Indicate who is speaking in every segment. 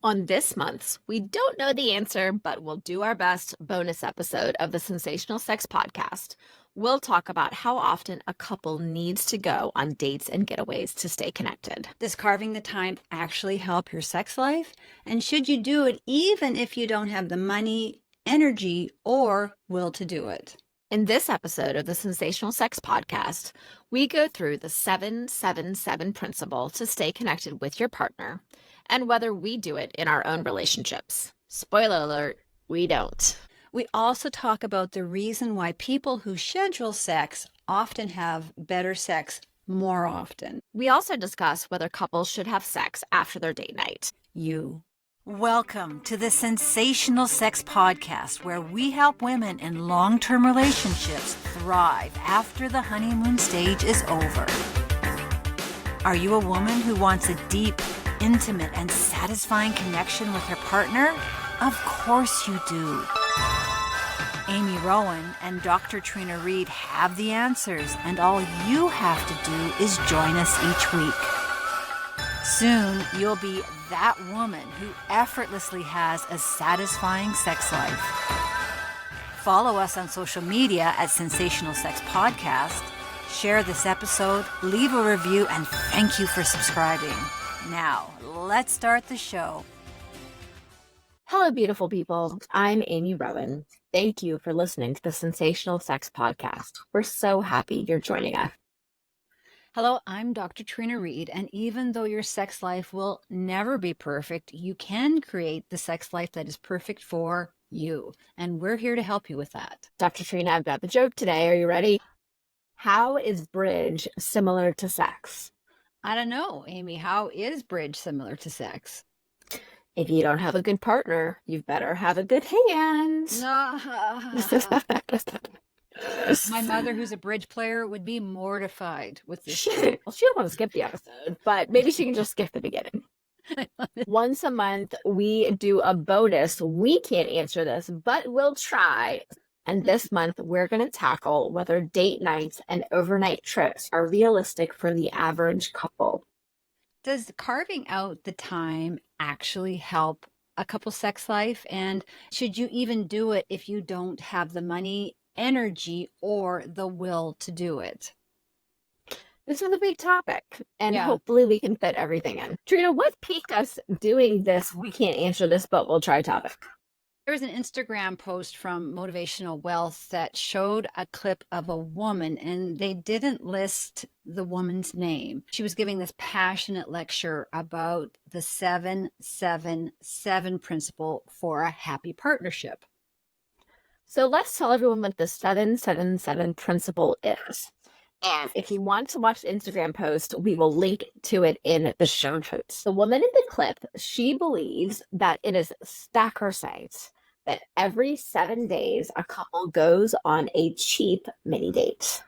Speaker 1: On this month's We Don't Know the Answer, but We'll Do Our Best bonus episode of the Sensational Sex Podcast, we'll talk about how often a couple needs to go on dates and getaways to stay connected.
Speaker 2: Does carving the time actually help your sex life? And should you do it even if you don't have the money, energy, or will to do it?
Speaker 1: In this episode of the Sensational Sex Podcast, we go through the 777 principle to stay connected with your partner and whether we do it in our own relationships. Spoiler alert, we don't.
Speaker 2: We also talk about the reason why people who schedule sex often have better sex more often.
Speaker 1: We also discuss whether couples should have sex after their date night.
Speaker 3: Welcome to the Sensational Sex Podcast, where we help women in long-term relationships thrive after the honeymoon stage is over. Are you a woman who wants a deep, intimate, and satisfying connection with her partner? Of course you do. Amy Rowan and Dr. Trina Reed have the answers, and all you have to do is join us each week. Soon, you'll be that woman who effortlessly has a satisfying sex life. Follow us on social media at Sensational Sex Podcast. Share this episode, leave a review, and thank you for subscribing. Now, let's start the show.
Speaker 1: Hello, beautiful people. I'm Amy Rowan. Thank you for listening to the Sensational Sex Podcast. We're so happy you're joining us.
Speaker 2: Hello, I'm Dr. Trina Reed, and even though your sex life will never be perfect, you can create the sex life that is perfect for you, and we're here to help you with that.
Speaker 1: Dr. Trina, I've got the joke today. Are you ready? How is bridge similar to sex?
Speaker 2: I don't know, Amy, how is bridge similar to sex?
Speaker 1: If you don't have a good partner, you better have a good hand.
Speaker 2: My mother, who's a bridge player, would be mortified with this.
Speaker 1: She don't want to skip the episode, but maybe she can just skip the beginning. Once a month, we do a bonus. We can't answer this, but we'll try. And this month, we're going to tackle whether date nights and overnight trips are realistic for the average couple.
Speaker 2: Does carving out the time actually help a couple's sex life? And should you even do it if you don't have the money, energy, or the will to do it?
Speaker 1: This is a big topic, and hopefully we can fit everything in. Trina, what piqued us doing this? We can't answer this, but we'll try topic.
Speaker 2: There was an Instagram post from Motivational Wealth that showed a clip of a woman, and they didn't list the woman's name. She was giving this passionate lecture about the 777 principle for a happy partnership.
Speaker 1: So let's tell everyone what the 777 principle is. And if you want to watch the Instagram post, we will link to it in the show notes. The woman in the clip, she believes that it is sacrosanct that every 7 days a couple goes on a cheap mini date.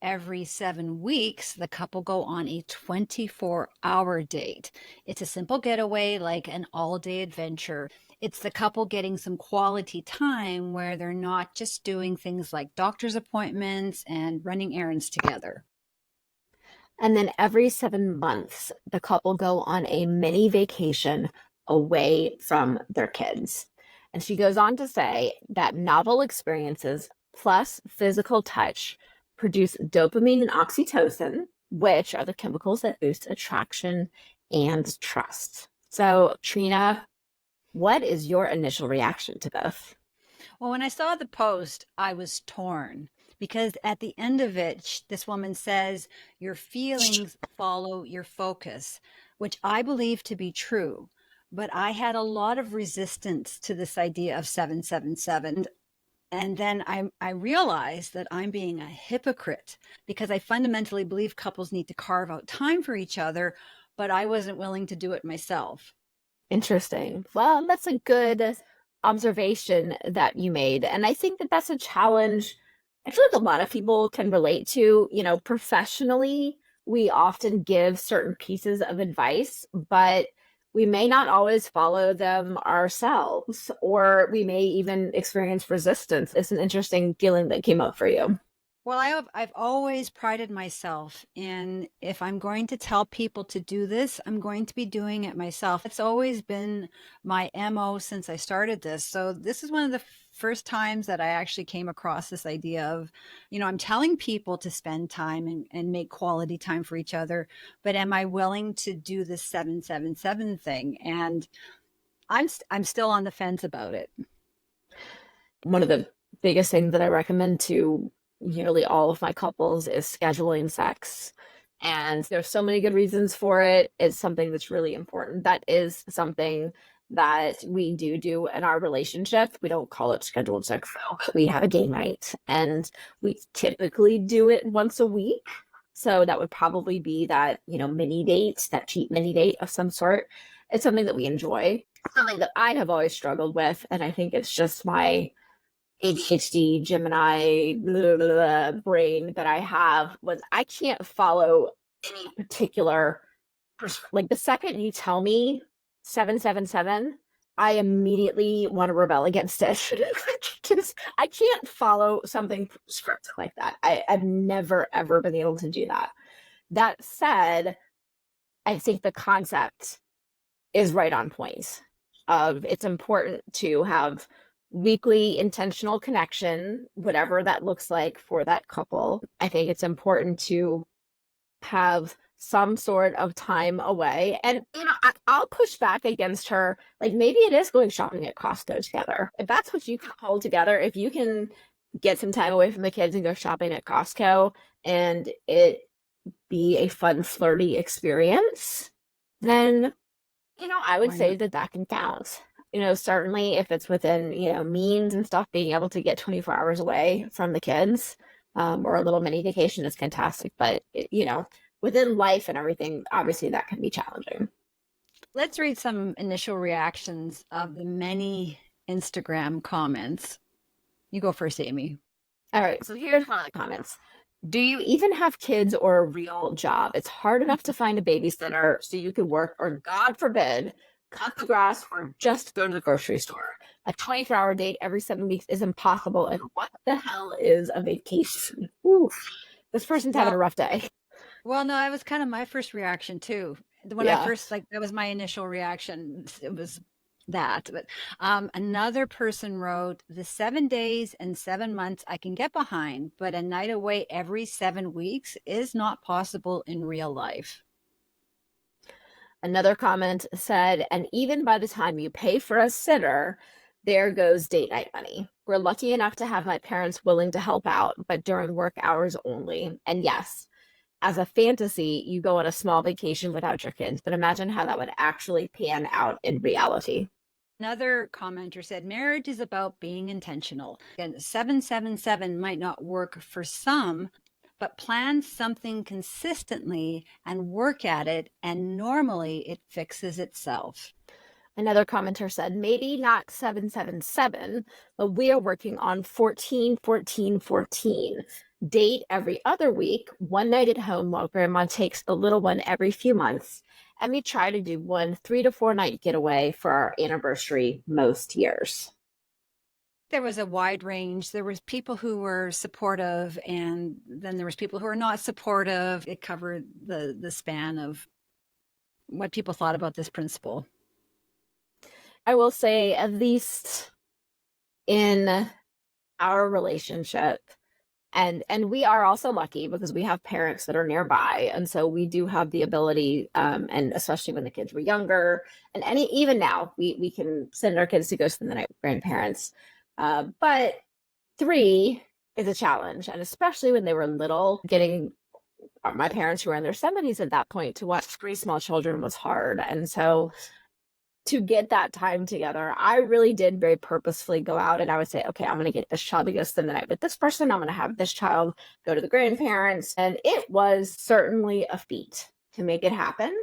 Speaker 2: Every 7 weeks, the couple go on a 24-hour date. It's a simple getaway, like an all-day adventure. It's the couple getting some quality time where they're not just doing things like doctor's appointments and running errands together.
Speaker 1: And then every 7 months, the couple go on a mini vacation away from their kids. And she goes on to say that novel experiences plus physical touch produce dopamine and oxytocin, which are the chemicals that boost attraction and trust. So, Trina, what is your initial reaction to this?
Speaker 2: Well, when I saw the post, I was torn because at the end of it, this woman says, your feelings follow your focus, which I believe to be true. But I had a lot of resistance to this idea of 777. And then I realized that I'm being a hypocrite because I fundamentally believe couples need to carve out time for each other, but I wasn't willing to do it myself.
Speaker 1: Interesting. Well, that's a good observation that you made. And I think that that's a challenge I feel like a lot of people can relate to. Professionally, we often give certain pieces of advice, but we may not always follow them ourselves, or we may even experience resistance. It's an interesting feeling that came up for you.
Speaker 2: Well, I've always prided myself in, if I'm going to tell people to do this, I'm going to be doing it myself. It's always been my MO since I started this. So this is one of the first times that I actually came across this idea of, I'm telling people to spend time and make quality time for each other, but am I willing to do the 777 thing? And I'm still on the fence about it.
Speaker 1: One of the biggest things that I recommend to nearly all of my couples is scheduling sex. And there's so many good reasons for it. It's something that's really important. That is something that we do in our relationship. We don't call it scheduled sex though. We have a game night and we typically do it once a week. So that would probably be that, mini date, that cheap mini date of some sort. It's something that we enjoy, something that I have always struggled with. And I think it's just my ADHD, Gemini, blah, blah, blah, brain that I have was I can't follow any particular, like the second you tell me 777, I immediately want to rebel against it. I can't follow something script like that. I've never, ever been able to do that. That said, I think the concept is right on point. It's important to have weekly intentional connection, whatever that looks like for that couple. I think it's important to have some sort of time away. And, I'll push back against her. Like maybe it is going shopping at Costco together. If that's what you can hold together, if you can get some time away from the kids and go shopping at Costco and it be a fun, flirty experience, then, I would say that can count. Certainly if it's within, means and stuff, being able to get 24 hours away from the kids, or a little mini vacation is fantastic. But, within life and everything, obviously that can be challenging.
Speaker 2: Let's read some initial reactions of the many Instagram comments. You go first, Amy.
Speaker 1: All right. So here's one of the comments. Do you even have kids or a real job? It's hard enough to find a babysitter so you can work, or God forbid, cut the grass or just go to the grocery store. A 24-hour date every 7 weeks is impossible. And what the hell is a vacation? Oof. This person's having a rough day.
Speaker 2: Well, no, that was kind of my first reaction too. When I first, that was my initial reaction. It was that. But another person wrote, the 7 days and 7 months I can get behind, but a night away every 7 weeks is not possible in real life.
Speaker 1: Another comment said, and even by the time you pay for a sitter, there goes date night money. We're lucky enough to have my parents willing to help out, but during work hours only. And yes, as a fantasy, you go on a small vacation without your kids, but imagine how that would actually pan out in reality.
Speaker 2: Another commenter said, marriage is about being intentional. And 777 might not work for some, but plan something consistently and work at it, and normally it fixes itself.
Speaker 1: Another commenter said, maybe not 777, but we are working on 14, 14, 14. Date every other week, one night at home while grandma takes the little one every few months. And we try to do 1 3 to 4 night getaway for our anniversary most years.
Speaker 2: There was a wide range. There was people who were supportive, and then there was people who were not supportive. It covered the span of what people thought about this principle.
Speaker 1: I will say, at least in our relationship, and we are also lucky because we have parents that are nearby, and so we do have the ability, and especially when the kids were younger, and even now, we can send our kids to go spend the night with grandparents. But 3 is a challenge, and especially when they were little, getting my parents who were in their 70s at that point to watch 3 small children was hard. And so to get that time together, I really did very purposefully go out and I would say, okay, I'm going to get this child to go spend the night with this person. I'm going to have this child go to the grandparents. And it was certainly a feat to make it happen.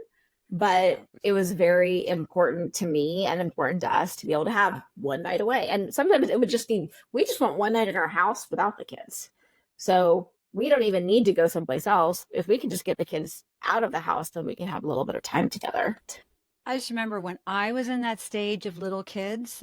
Speaker 1: But it was very important to me and important to us to be able to have one night away. And sometimes it would just be, we just want one night in our house without the kids. So we don't even need to go someplace else. If we can just get the kids out of the house, then we can have a little bit of time together.
Speaker 2: I just remember when I was in that stage of little kids,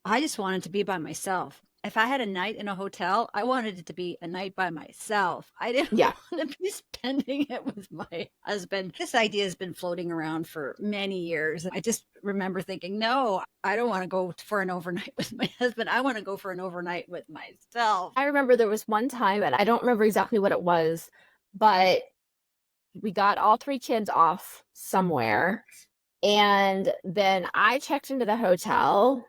Speaker 2: I just wanted to be by myself. If I had a night in a hotel, I wanted it to be a night by myself. I didn't
Speaker 1: Yeah.
Speaker 2: want to be spending it with my husband. This idea has been floating around for many years. I just remember thinking, no, I don't want to go for an overnight with my husband. I want to go for an overnight with myself.
Speaker 1: I remember there was one time, and I don't remember exactly what it was, but we got all three kids off somewhere. And then I checked into the hotel,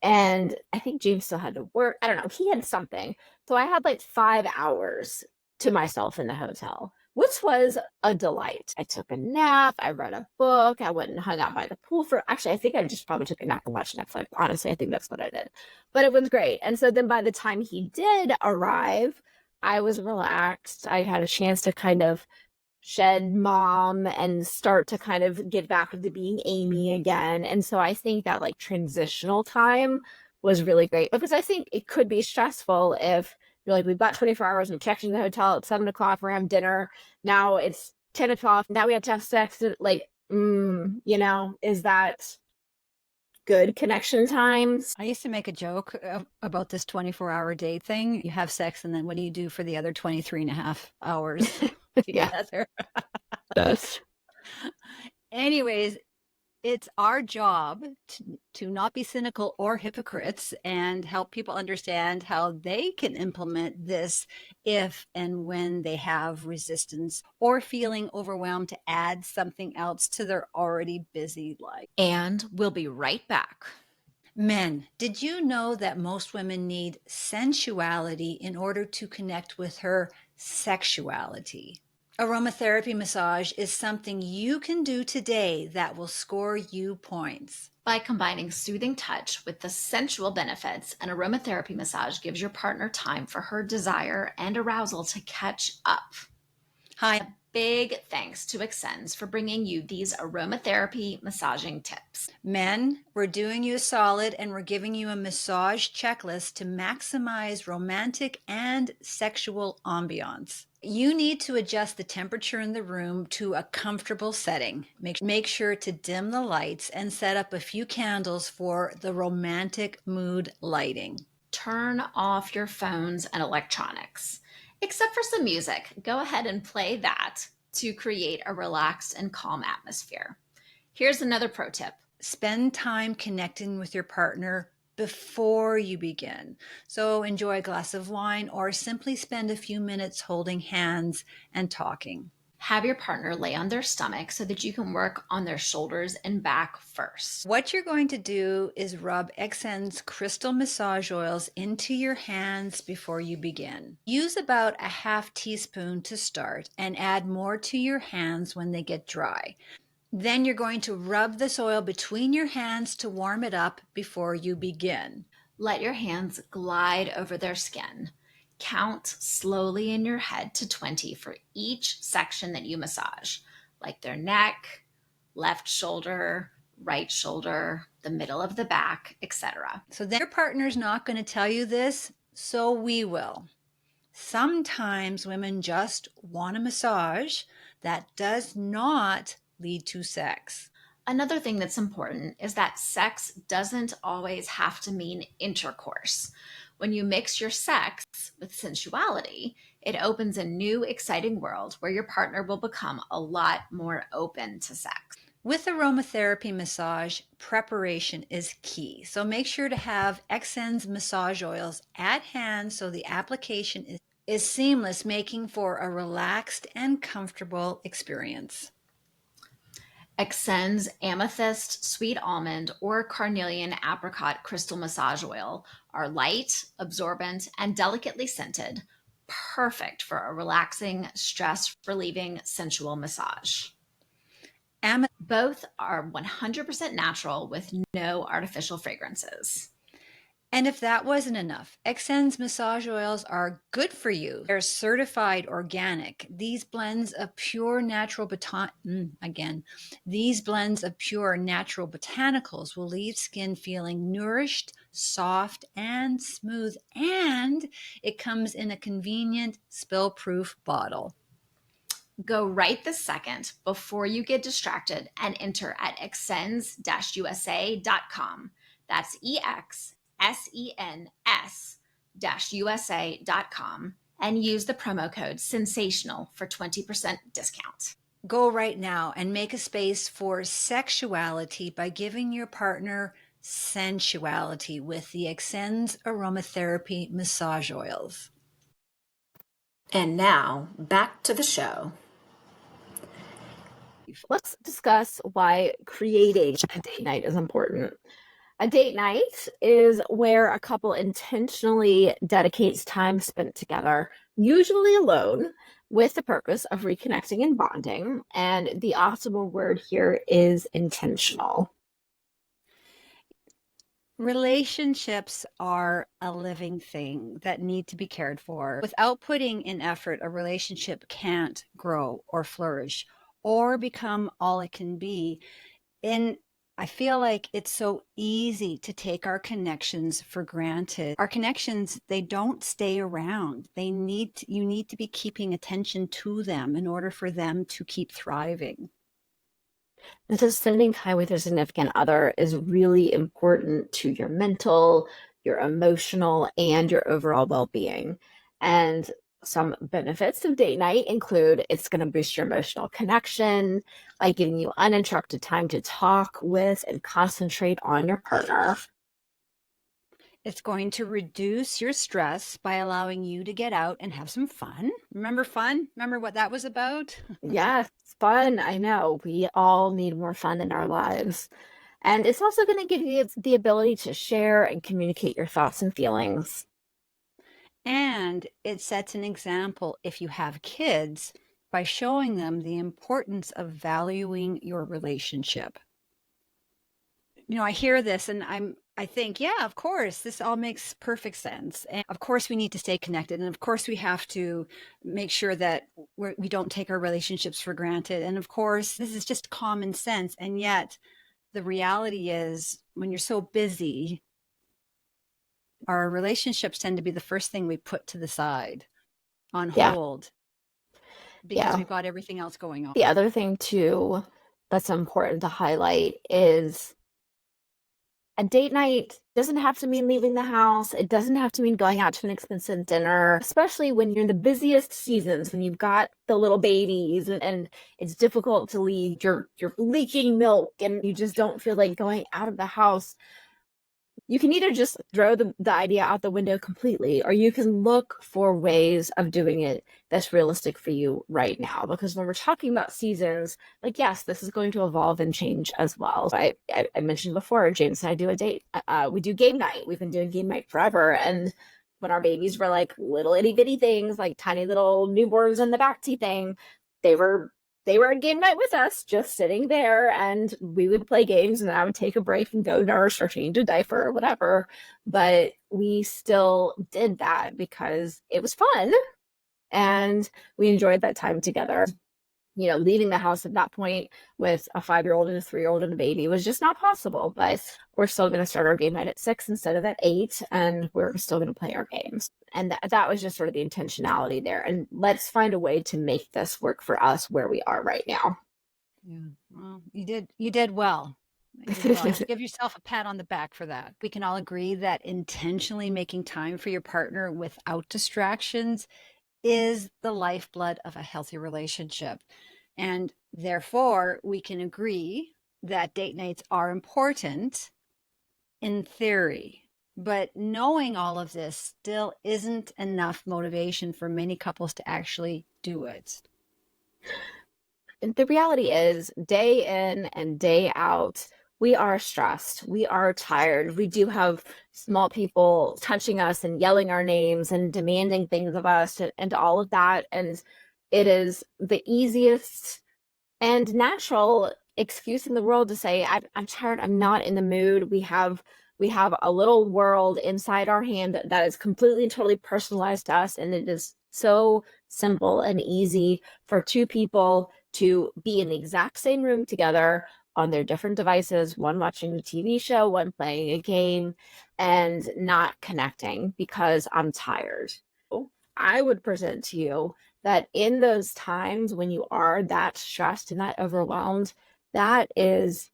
Speaker 1: and I think James still had to work. I don't know. He had something. So I had like 5 hours to myself in the hotel, which was a delight. I took a nap. I read a book. I went and hung out by the pool for, actually, I think I just probably took a nap and watched Netflix. Honestly, I think that's what I did. But it was great. And so then by the time he did arrive, I was relaxed. I had a chance to kind of shed mom and start to kind of get back into being Amy again. And so I think that like transitional time was really great, because I think it could be stressful if you're like, we've got 24 hours and checked in the hotel at 7 o'clock, we're having dinner. Now it's 10 o'clock. Now we have to have sex. Like, is that good connection times?
Speaker 2: I used to make a joke about this 24-hour day thing. You have sex, and then what do you do for the other 23 and a half hours
Speaker 1: Yeah,
Speaker 2: together?
Speaker 1: that's
Speaker 2: Anyways, it's our job to not be cynical or hypocrites and help people understand how they can implement this if and when they have resistance or feeling overwhelmed to add something else to their already busy life.
Speaker 3: And we'll be right back.
Speaker 2: Men, did you know that most women need sensuality in order to connect with her sexuality? Aromatherapy massage is something you can do today that will score you points.
Speaker 3: By combining soothing touch with the sensual benefits, an aromatherapy massage gives your partner time for her desire and arousal to catch up.
Speaker 2: Hi.
Speaker 3: Big thanks to Extends for bringing you these aromatherapy massaging tips.
Speaker 2: Men, we're doing you a solid and we're giving you a massage checklist to maximize romantic and sexual ambiance. You need to adjust the temperature in the room to a comfortable setting. Make sure to dim the lights and set up a few candles for the romantic mood lighting.
Speaker 3: Turn off your phones and electronics. Except for some music, go ahead and play that to create a relaxed and calm atmosphere. Here's another pro tip.
Speaker 2: Spend time connecting with your partner before you begin. So enjoy a glass of wine or simply spend a few minutes holding hands and talking.
Speaker 3: Have your partner lay on their stomach so that you can work on their shoulders and back first.
Speaker 2: What you're going to do is rub Extend's crystal massage oils into your hands before you begin. Use about a half teaspoon to start and add more to your hands when they get dry. Then you're going to rub this oil between your hands to warm it up before you begin.
Speaker 3: Let your hands glide over their skin. Count slowly in your head to 20 for each section that you massage, like their neck, left shoulder, right shoulder, the middle of the back, etc.
Speaker 2: So then your partner's not going to tell you this, so we will. Sometimes women just want a massage that does not lead to sex.
Speaker 3: Another thing that's important is that sex doesn't always have to mean intercourse. When you mix your sex with sensuality, it opens a new, exciting world where your partner will become a lot more open to sex.
Speaker 2: With aromatherapy massage, preparation is key. So make sure to have Extend's massage oils at hand so the application is seamless, making for a relaxed and comfortable experience.
Speaker 3: Extend's amethyst, sweet almond, or carnelian apricot crystal massage oil are light, absorbent, and delicately scented, perfect for a relaxing, stress-relieving, sensual massage. Both are 100% natural with no artificial fragrances.
Speaker 2: And if that wasn't enough, Extend's massage oils are good for you. They're certified organic. These blends of pure natural botanicals will leave skin feeling nourished, soft, and smooth. And it comes in a convenient spill-proof bottle.
Speaker 3: Go right this second before you get distracted and enter at extends-usa.com. That's EXSENS
Speaker 4: usa.com and use the promo code sensational for 20% discount.
Speaker 2: Go right now and make a space for sexuality by giving your partner sensuality with the Extends Aromatherapy Massage Oils.
Speaker 4: And now, back to the show.
Speaker 1: Let's discuss why creating a date night is important. A date night is where a couple intentionally dedicates time spent together, usually alone, with the purpose of reconnecting and bonding. And the optimal word here is intentional.
Speaker 2: Relationships are a living thing that need to be cared for. Without putting in effort, a relationship can't grow or flourish or become all it can be. And I feel like it's so easy to take our connections for granted. Our connections, they don't stay around. You need to be keeping attention to them in order for them to keep thriving.
Speaker 1: And so spending time with your significant other is really important to your mental, your emotional, and your overall well-being. And some benefits of date night include it's going to boost your emotional connection by giving you uninterrupted time to talk with and concentrate on your partner.
Speaker 2: It's going to reduce your stress by allowing you to get out and have some fun. Remember fun? Remember what that was about?
Speaker 1: Yes, fun. I know. We all need more fun in our lives. And it's also going to give you the ability to share and communicate your thoughts and feelings.
Speaker 2: And it sets an example if you have kids by showing them the importance of valuing your relationship. I hear this and I think, yeah, of course, this all makes perfect sense. And of course, we need to stay connected. And of course, we have to make sure that we don't take our relationships for granted. And of course, this is just common sense. And yet, the reality is, when you're so busy, our relationships tend to be the first thing we put to the side on hold because we've got everything else going on.
Speaker 1: The other thing, too, that's important to highlight is a date night doesn't have to mean leaving the house. It doesn't have to mean going out to an expensive dinner, especially when you're in the busiest seasons, when you've got the little babies and it's difficult to leave. You're leaking milk and you just don't feel like going out of the house. You can either just throw the idea out the window completely, or you can look for ways of doing it that's realistic for you right now. Because when we're talking about seasons, like, yes, this is going to evolve and change as well. I mentioned before, James and I do a date. We do game night. We've been doing game night forever. And when our babies were like little itty bitty things, like tiny little newborns in the backseat thing, they were at game night with us, just sitting there, and we would play games, and I would take a break and go nurse or change a diaper or whatever. But we still did that because it was fun, and we enjoyed that time together. Leaving the house at that point with a 5-year-old and a 3-year-old and a baby was just not possible. But we're still going to start our game night at 6 instead of at 8, and we're still going to play our games. And that was just sort of the intentionality there. And let's find a way to make this work for us where we are right now.
Speaker 2: Yeah, well, you did well. Give yourself a pat on the back for that. We can all agree that intentionally making time for your partner without distractions is the lifeblood of a healthy relationship. And therefore, we can agree that date nights are important in theory. But knowing all of this still isn't enough motivation for many couples to actually do it.
Speaker 1: The reality is, day in and day out, we are stressed. We are tired. We do have small people touching us and yelling our names and demanding things of us and all of that. And it is the easiest and natural excuse in the world to say, I'm tired. I'm not in the mood. We have a little world inside our hand that is completely and totally personalized to us. And it is so simple and easy for two people to be in the exact same room together on their different devices, one watching a TV show, one playing a game, and not connecting because I'm tired. I would present to you that in those times when you are that stressed and that overwhelmed, that is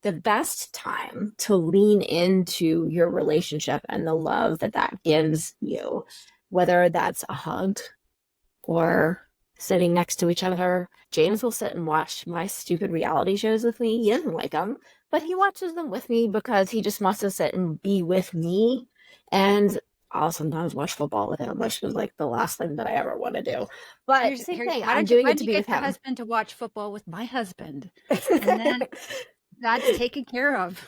Speaker 1: the best time to lean into your relationship and the love that that gives you, whether that's a hug or sitting next to each other. James will sit and watch my stupid reality shows with me. He doesn't like them, but he watches them with me because he just wants to sit and be with me. And I'll sometimes watch football with him, which is like the last thing that I ever want to do. But same thing,
Speaker 2: Why
Speaker 1: I'm
Speaker 2: don't you
Speaker 1: doing it to be
Speaker 2: get
Speaker 1: with
Speaker 2: your
Speaker 1: him.
Speaker 2: husband to watch football with my husband? And then that's taken care of.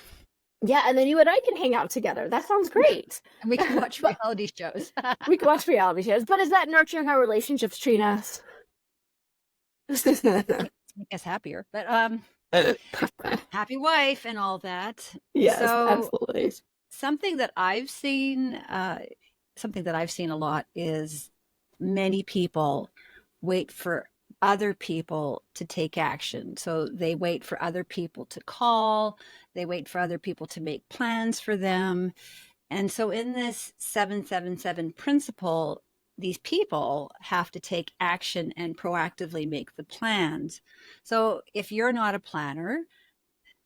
Speaker 1: Yeah, and then you and I can hang out together. That sounds great.
Speaker 2: And we can watch
Speaker 1: But
Speaker 2: reality shows.
Speaker 1: we can watch reality shows. But is that nurturing our relationships, Trina?
Speaker 2: Make us happier. But happy wife and all that.
Speaker 1: Yes,
Speaker 2: So
Speaker 1: absolutely.
Speaker 2: something that I've seen a lot is many people wait for other people to take action. So they wait for other people to call, they wait for other people to make plans for them. And so in this 777 principle, these people have to take action and proactively make the plans. So if you're not a planner,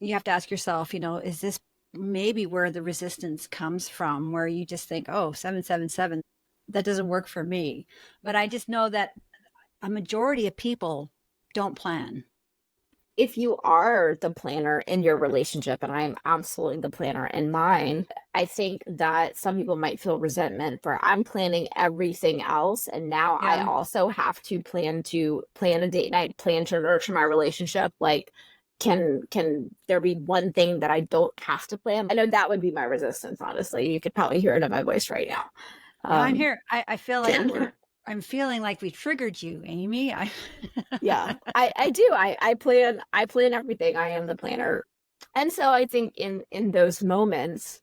Speaker 2: you have to ask yourself, is this maybe where the resistance comes from, where you just think, oh, 777, that doesn't work for me. But I just know that a majority of people don't plan.
Speaker 1: If you are the planner in your relationship, and I'm absolutely the planner in mine, I think that some people might feel resentment for I'm planning everything else. And now I
Speaker 2: Yeah.
Speaker 1: also have to plan a date night, plan to nurture my relationship. Like, can there be one thing that I don't have to plan? I know that would be my resistance, honestly. You could probably hear it in my voice right now.
Speaker 2: Yeah, I'm here. I feel like
Speaker 1: Yeah.
Speaker 2: I'm feeling like we triggered you, Amy.
Speaker 1: Yeah, I do. I plan everything. I am the planner. And so I think in those moments,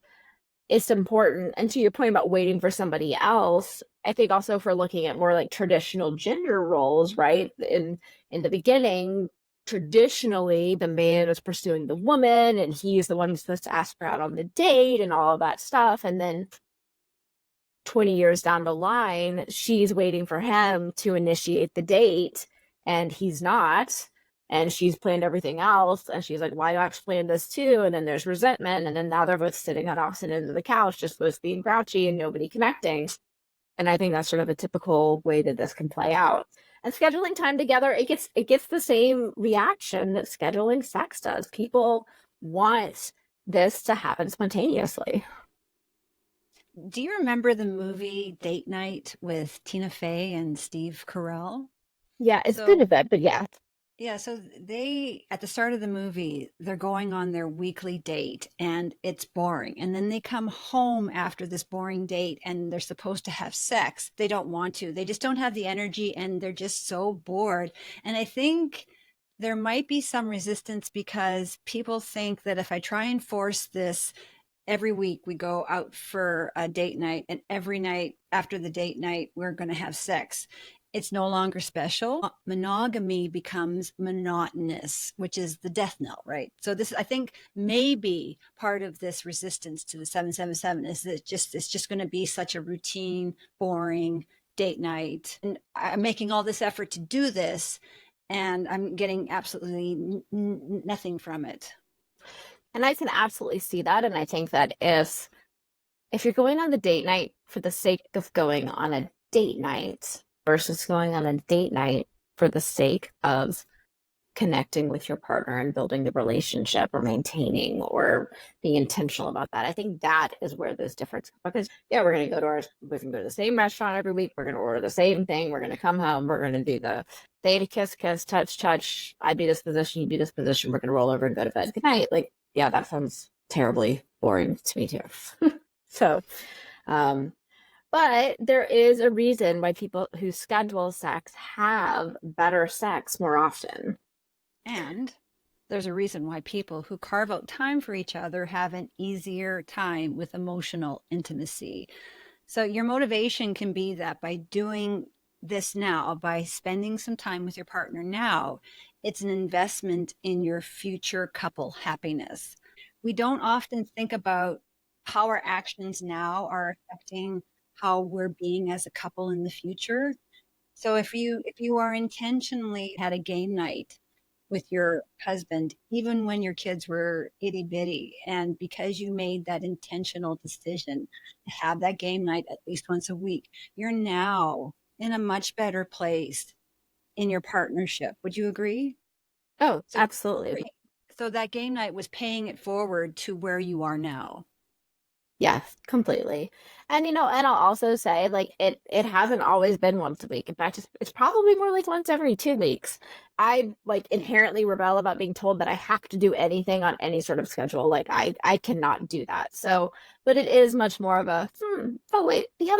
Speaker 1: it's important. And to your point about waiting for somebody else, I think also for looking at more like traditional gender roles, right? In the beginning, traditionally the man is pursuing the woman and he's the one who's supposed to ask her out on the date and all of that stuff. And then 20 years down the line, she's waiting for him to initiate the date and he's not. And she's planned everything else. And she's like, why do I have to plan this too? And then there's resentment. And then now they're both sitting on opposite ends of the couch, just both being grouchy and nobody connecting. And I think that's sort of a typical way that this can play out. And scheduling time together, it gets the same reaction that scheduling sex does. People want this to happen spontaneously.
Speaker 2: Do you remember the movie Date Night with Tina Fey and Steve Carell?
Speaker 1: Yeah, it's been
Speaker 2: So
Speaker 1: a bit, but yeah.
Speaker 2: yeah, so they, at the start of the movie, they're going on their weekly date and it's boring. And then they come home after this boring date and they're supposed to have sex. They don't want to. They just don't have the energy and they're just so bored. And I think there might be some resistance because people think that if I try and force this every week, we go out for a date night and every night after the date night, we're going to have sex, it's no longer special. Monogamy becomes monotonous, which is the death knell, right? So this, I think, may be part of this resistance to the 777 is that it's just going to be such a routine, boring date night. And I'm making all this effort to do this, and I'm getting absolutely nothing from it.
Speaker 1: And I can absolutely see that. And I think that if you're going on the date night for the sake of going on a date night versus going on a date night for the sake of connecting with your partner and building the relationship or maintaining or being intentional about that. I think that is where those differences because yeah, we can go to the same restaurant every week. We're gonna order the same thing. We're gonna come home. We're gonna do the date, kiss, kiss, touch, touch. I be this position, you be this position. We're gonna roll over and go to bed. Good night. Like, yeah, that sounds terribly boring to me too. So but there is a reason why people who schedule sex have better sex more often.
Speaker 2: And there's a reason why people who carve out time for each other have an easier time with emotional intimacy. So your motivation can be that by doing this now, by spending some time with your partner now, it's an investment in your future couple happiness. We don't often think about how our actions now are affecting how we're being as a couple in the future. So if you are intentionally had a game night with your husband, even when your kids were itty bitty. And because you made that intentional decision to have that game night at least once a week, you're now in a much better place in your partnership. Would you agree?
Speaker 1: Oh,
Speaker 2: So,
Speaker 1: absolutely.
Speaker 2: so that game night was paying it forward to where you are now.
Speaker 1: Yes, completely. And and I'll also say like it hasn't always been once a week. In fact, it's probably more like once every 2 weeks. I like inherently rebel about being told that I have to do anything on any sort of schedule. Like I cannot do that. So, but it is much more of a oh wait, we have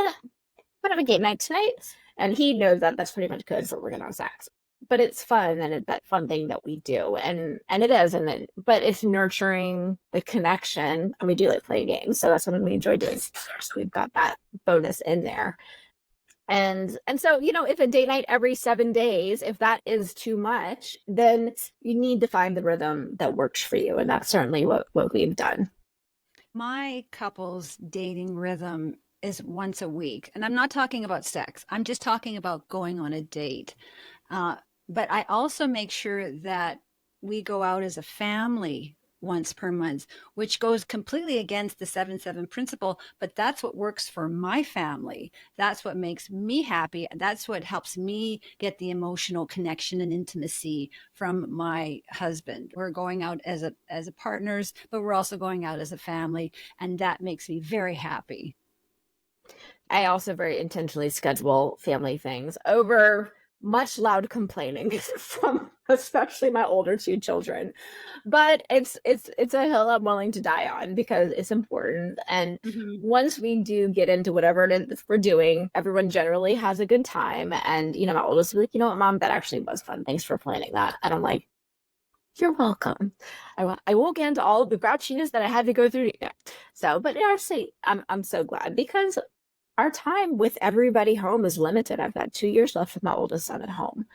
Speaker 1: a game night tonight. And he knows that that's pretty much good for we're gonna have sex. But it's fun and it's that fun thing that we do. And it is, but it's nurturing the connection. And we do like playing games. So that's something we enjoy doing. So we've got that bonus in there. And so, if a date night every 7 days, if that is too much, then you need to find the rhythm that works for you. And that's certainly what we've done.
Speaker 2: My couple's dating rhythm is once a week. And I'm not talking about sex, I'm just talking about going on a date. But I also make sure that we go out as a family once per month, which goes completely against the 7-7 principle. But that's what works for my family. That's what makes me happy. That's what helps me get the emotional connection and intimacy from my husband. We're going out as a partners, but we're also going out as a family. And that makes me very happy.
Speaker 1: I also very intentionally schedule family things over much loud complaining from especially my older two children. But it's a hill I'm willing to die on because it's important. And once we do get into whatever it is we're doing, everyone generally has a good time. And my oldest will be like, you know what, Mom, that actually was fun. Thanks for planning that. And I'm like, you're welcome. I won't get into all of the grouchiness that I had to go through. So, but honestly, I'm so glad because our time with everybody home is limited. I've got 2 years left with my oldest son at home.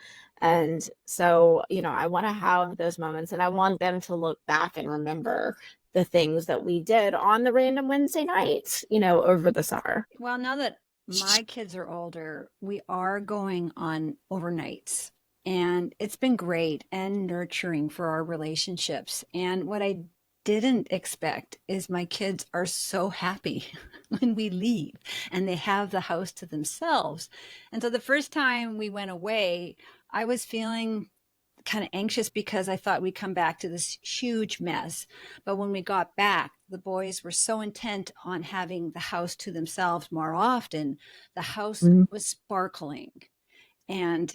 Speaker 1: And so, I want to have those moments and I want them to look back and remember the things that we did on the random Wednesday nights, over the summer.
Speaker 2: Well, now that my kids are older, we are going on overnights. And it's been great and nurturing for our relationships. And what I didn't expect is my kids are so happy when we leave and they have the house to themselves. And so the first time we went away, I was feeling kind of anxious because I thought we'd come back to this huge mess. But when we got back, the boys were so intent on having the house to themselves more often. The house was sparkling. And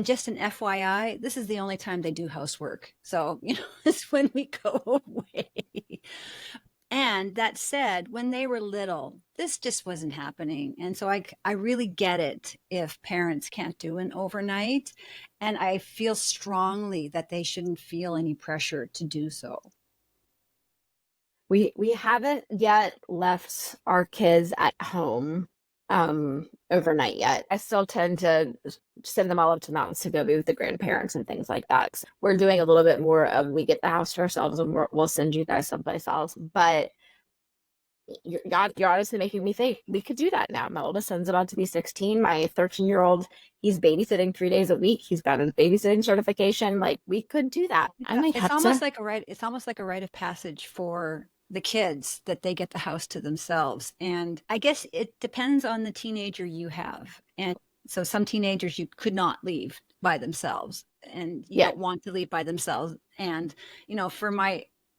Speaker 2: just an FYI, this is the only time they do housework. So, it's when we go away. And that said, when they were little, this just wasn't happening. And so I really get it if parents can't do an overnight. And I feel strongly that they shouldn't feel any pressure to do so.
Speaker 1: We haven't yet left our kids at home overnight yet. I still tend to send them all up to the mountains to go be with the grandparents and things like that. So we're doing a little bit more of we get the house to ourselves and we'll send you guys someplace else. But you're honestly making me think we could do that now. My oldest son's about to be 16. My 13-year-old, he's babysitting 3 days a week. He's got his babysitting certification. Like we could do that. I might have
Speaker 2: almost like a rite. It's almost like a rite of passage for the kids that they get the house to themselves. And I guess it depends on the teenager you have. And so some teenagers you could not leave by themselves and you don't want to leave by themselves. And,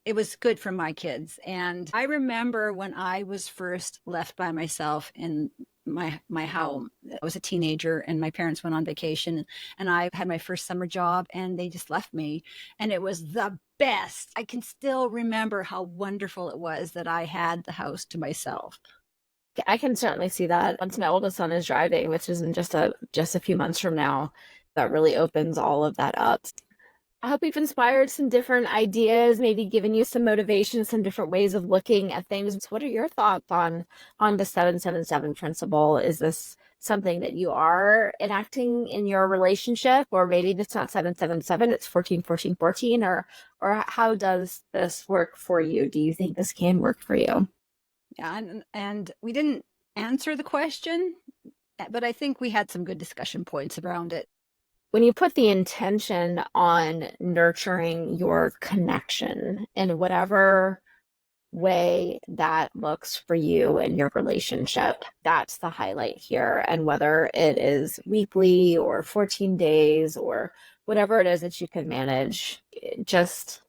Speaker 2: it was good for my kids. And I remember when I was first left by myself in my home. I was a teenager and my parents went on vacation and I had my first summer job and they just left me. And it was the best. I can still remember how wonderful it was that I had the house to myself.
Speaker 1: I can certainly see that. Once my oldest son is driving, which is in just a few months from now, that really opens all of that up. I hope we've inspired some different ideas, maybe given you some motivation, some different ways of looking at things. What are your thoughts on the 7-7-7 principle? Is this something that you are enacting in your relationship, or maybe it's not 7-7-7, it's 14-14-14, or how does this work for you? Do you think this can work for you?
Speaker 2: Yeah, and we didn't answer the question, but I think we had some good discussion points around it.
Speaker 1: when you put the intention on nurturing your connection in whatever way that looks for you in your relationship, that's the highlight here. And whether it is weekly or 14 days or whatever it is that you can manage, just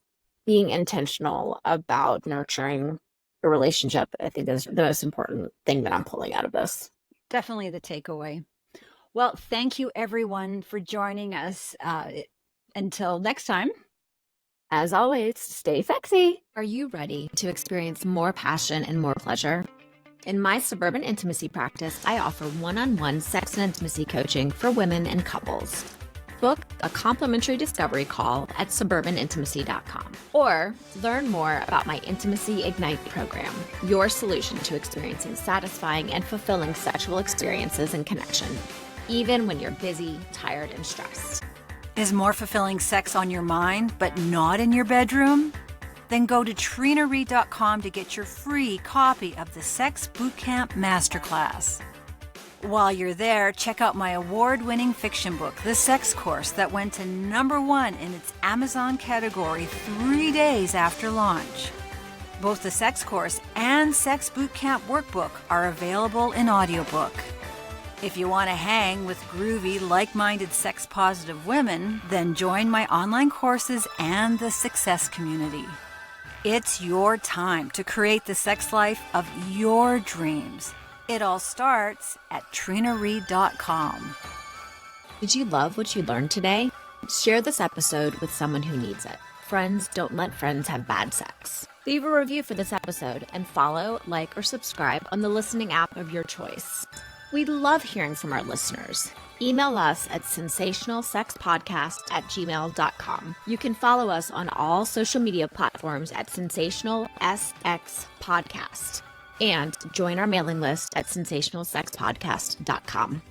Speaker 1: being intentional about nurturing a relationship, I think is the most important thing that I'm pulling out of this.
Speaker 2: Definitely the takeaway. Well, thank you everyone for joining us. Until next time.
Speaker 1: As always, stay sexy.
Speaker 4: Are you ready to experience more passion and more pleasure? In my suburban intimacy practice, I offer one-on-one sex and intimacy coaching for women and couples. Book a complimentary discovery call at suburbanintimacy.com or learn more about my Intimacy Ignite program, your solution to experiencing satisfying and fulfilling sexual experiences and connection, even when you're busy, tired, and stressed.
Speaker 3: Is more fulfilling sex on your mind, but not in your bedroom? Then go to trinareed.com to get your free copy of the Sex Bootcamp Masterclass. While you're there, check out my award-winning fiction book, The Sex Course, that went to #1 in its Amazon category 3 days after launch. Both the Sex Course and Sex Bootcamp Workbook are available in audiobook. If you want to hang with groovy, like-minded, sex-positive women, then join my online courses and the Success Community. It's your time to create the sex life of your dreams. It all starts at trinareed.com.
Speaker 4: Did you love what you learned today? Share this episode with someone who needs it. Friends don't let friends have bad sex. Leave a review for this episode and follow, like, or subscribe on the listening app of your choice. We love hearing from our listeners. Email us at sensationalsexpodcast@gmail.com. You can follow us on all social media platforms at sensationalsxpodcast and join our mailing list at sensationalsexpodcast.com.